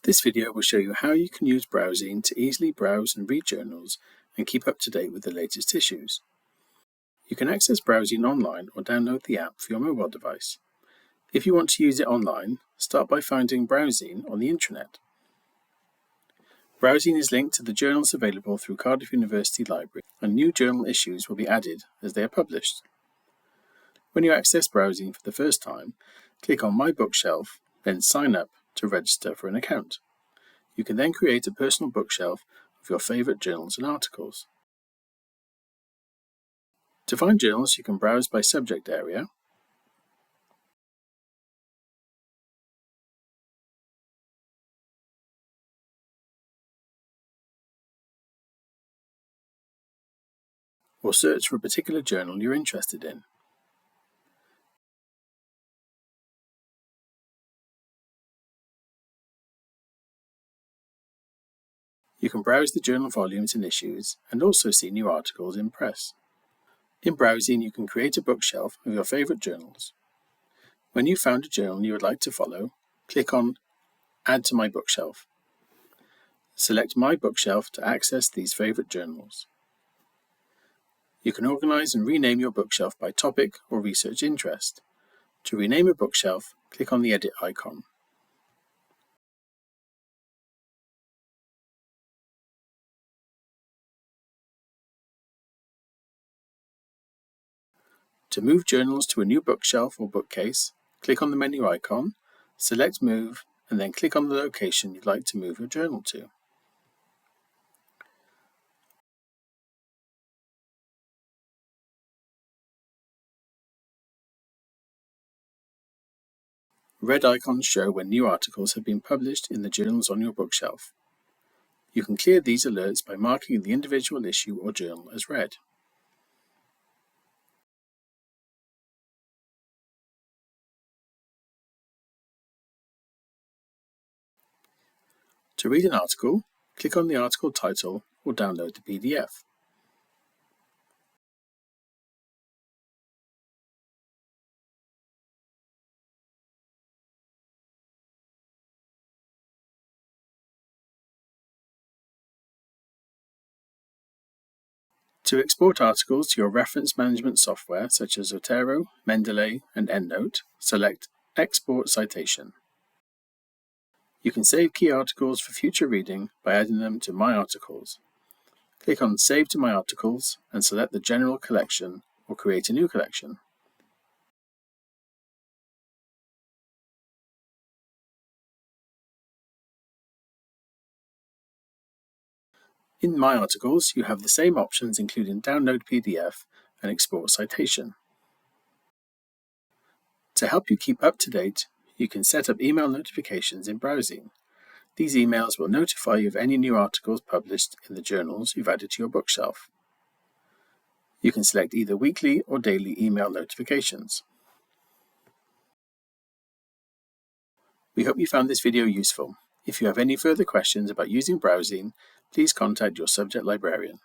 This video will show you how you can use BrowZine to easily browse and read journals and keep up to date with the latest issues. You can access BrowZine online or download the app for your mobile device. If you want to use it online, start by finding BrowZine on the intranet. BrowZine is linked to the journals available through Cardiff University Library, and new journal issues will be added as they are published. When you access BrowZine for the first time, click on My Bookshelf, then Sign Up to register for an account. You can then create a personal bookshelf of your favourite journals and articles. To find journals, you can browse by subject area, or search for a particular journal you're interested in. You can browse the journal volumes and issues and also see new articles in press. In BrowZine, you can create a bookshelf of your favourite journals. When you've found a journal you would like to follow, click on Add to my bookshelf. Select My Bookshelf to access these favourite journals. You can organise and rename your bookshelf by topic or research interest. To rename a bookshelf, click on the Edit icon. To move journals to a new bookshelf or bookcase, click on the menu icon, select Move, and then click on the location you'd like to move your journal to. Red icons show when new articles have been published in the journals on your bookshelf. You can clear these alerts by marking the individual issue or journal as read. To read an article, click on the article title or download the PDF. To export articles to your reference management software such as Zotero, Mendeley, and EndNote, select Export Citation. You can save key articles for future reading by adding them to My Articles. Click on Save to My Articles and select the General Collection or create a new collection. In My Articles, you have the same options including Download PDF and Export Citation. To help you keep up to date, you can set up email notifications in BrowZine. These emails will notify you of any new articles published in the journals you've added to your bookshelf. You can select either weekly or daily email notifications. We hope you found this video useful. If you have any further questions about using BrowZine, please contact your subject librarian.